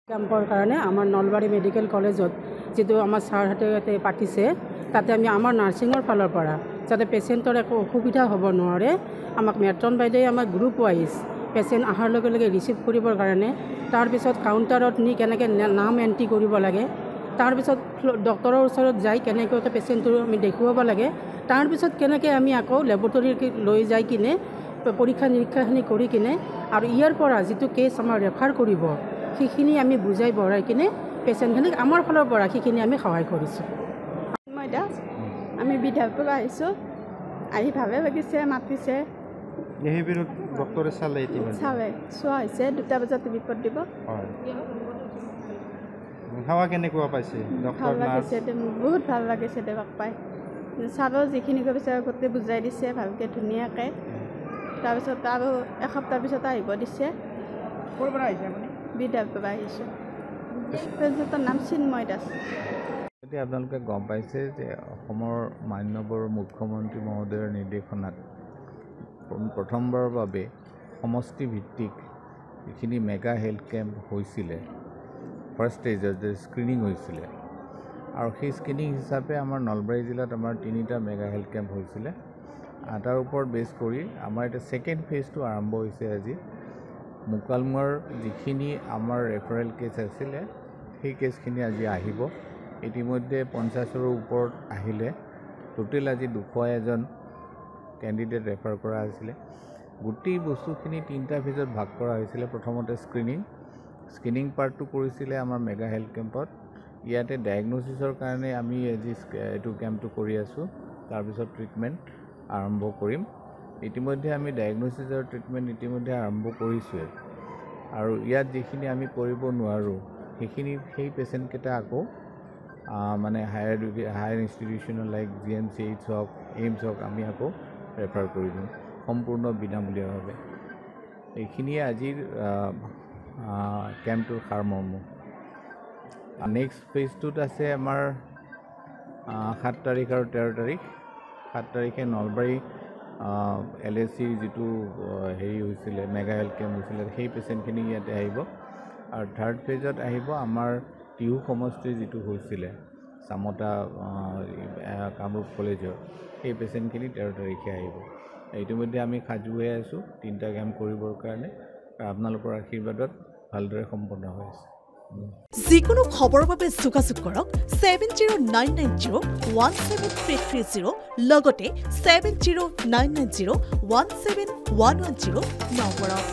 কেম্পৰ কাৰণে আমাৰ নলবাৰী মেডিকেল কলেজত যিটো আমাৰ ছাৰহঁতে পাতিছে তাতে আমি আমাৰ নাৰ্ছিঙৰ ফালৰ পৰা যাতে পেচেণ্টৰ একো অসুবিধা হ'ব নোৱাৰে আমাক মেট্ৰন বাইদেৱে আমাক গ্ৰুপ ৱাইজ পেচেণ্ট অহাৰ লগে লগে ৰিচিভ কৰিবৰ কাৰণে তাৰপিছত কাউণ্টাৰত নি কেনেকৈ নাম এণ্ট্ৰি কৰিব লাগে তাৰপিছত ডক্টৰৰ ওচৰত যাই কেনেকৈ পেচেণ্টটো আমি দেখুৱাব লাগে তাৰপিছত কেনেকৈ আমি আকৌ লেবৰেটৰীত লৈ যাই কিনে পৰীক্ষা নিৰীক্ষাখিনি কৰি কিনে আৰু ইয়াৰ পৰা যিটো কেছ আমাৰ ৰেফাৰ কৰিব সেইখিনি আমি বুজাই বঢ়াই কিনে পেচেণ্টখিনিক আমাৰ ফালৰ পৰা সেইখিনি আমি সহায় কৰিছোঁ। মই আমি বিধায়কৰ আহিছোঁ আহি ভালে লাগিছে মাতিছে এই বিৰত ডক্টৰে চালে চালে চোৱা হৈছে 2টা বজাত ৰিপৰ্ট দিব। হাৱা কেনেকুৱা পাইছে ভাল লাগিছে বহুত ভাল লাগিছে দেৱাক পাই চাব যিখিনি কৈছে গোটেই বুজাই দিছে ভালকৈ ধুনীয়াকৈ তাৰপিছত আৰু এসপ্তাহৰ পিছত আহিব দিছে। ক'ৰ পৰা আহিছে আপুনি? বিধায়কৰ পৰা আহিছোঁ। পেচেণ্টৰ নাম চিন্ময় দাস। এতিয়া আপোনালোকে গম পাইছে যে অসমৰ মাননীয় মুখ্যমন্ত্ৰী মহোদয়ৰ নিৰ্দেশনাত প্ৰথমবাৰৰ বাবে সমষ্টি ভিত্তিক যিখিনি মেগা হেল্থ কেম্প হৈছিলে ফাৰ্ষ্ট ষ্টেজত যে স্ক্ৰিনিং হৈছিলে আৰু সেই স্ক্ৰিনিং হিচাপে আমাৰ নলবাৰী জিলাত আমাৰ 3টা মেগা হেল্থ কেম্প হৈছিলে। তাৰ ওপৰত বেছ কৰি আমাৰ এতিয়া ছেকেণ্ড ফেজটো আৰম্ভ হৈছে। আজি মুকালমুৱাৰ যিখিনি আমাৰ ৰেফাৰেল কেছ আছিলে সেই কেছখিনি আজি আহিব। ইতিমধ্যে 50ৰো ওপৰত আহিলে। টোটেল আজি 201জন কেণ্ডিডেট ৰেফাৰ কৰা হৈছিলে। গোটেই বস্তুখিনি 3টা ফেজত ভাগ কৰা হৈছিলে। প্ৰথমতে স্ক্ৰিনিং পাৰ্টটো কৰিছিলে আমাৰ মেগা হেল্থ কেম্পত। ইয়াতে ডায়েগন'চিছৰ কাৰণে আমি আজি এইটো কেম্পটো কৰি আছোঁ। তাৰপিছত ট্ৰিটমেণ্ট আৰম্ভ কৰিম। ইতিমধ্যে আমি ডায়েগন'চিছৰ ট্ৰিটমেণ্ট ইতিমধ্যে আৰম্ভ কৰিছোঁৱে আৰু ইয়াত যিখিনি আমি কৰিব নোৱাৰোঁ সেই পেচেণ্টকেইটা আকৌ মানে হায়াৰ ইনষ্টিটিউশ্যন লাইক GMCH হওক এইমছ হওক আমি আকৌ ৰেফাৰ কৰি দিওঁ সম্পূৰ্ণ বিনামূলীয়াভাৱে। এইখিনিয়ে আজিৰ কেম্পটোৰ সাৰমৰ্ম। নেক্সট ফেজটোত আছে আমাৰ 7 তাৰিখ আৰু 13 তাৰিখ। 7 তাৰিখে নলবাৰী LACৰ যিটো হেৰি হৈছিলে মেগা হেল্থ কেম্প হৈছিলে সেই পেচেণ্টখিনি ইয়াতে আহিব আৰু 3rd ফেজত আহিব আমাৰ টিহু সমষ্টিৰ যিটো হৈছিলে চামতা কামৰূপ কলেজৰ সেই পেচেণ্টখিনি 13 তাৰিখে আহিব। ইতিমধ্যে আমি সাজু হৈ আছোঁ 3টা কেম্প কৰিবৰ কাৰণে আৰু আপোনালোকৰ আশীৰ্বাদত ভালদৰে সম্পন্ন হৈ আছে। যিকোনো খবৰৰ বাবে যোগাযোগ কৰক 7099017330 লগতে 7099017110 নম্বৰত।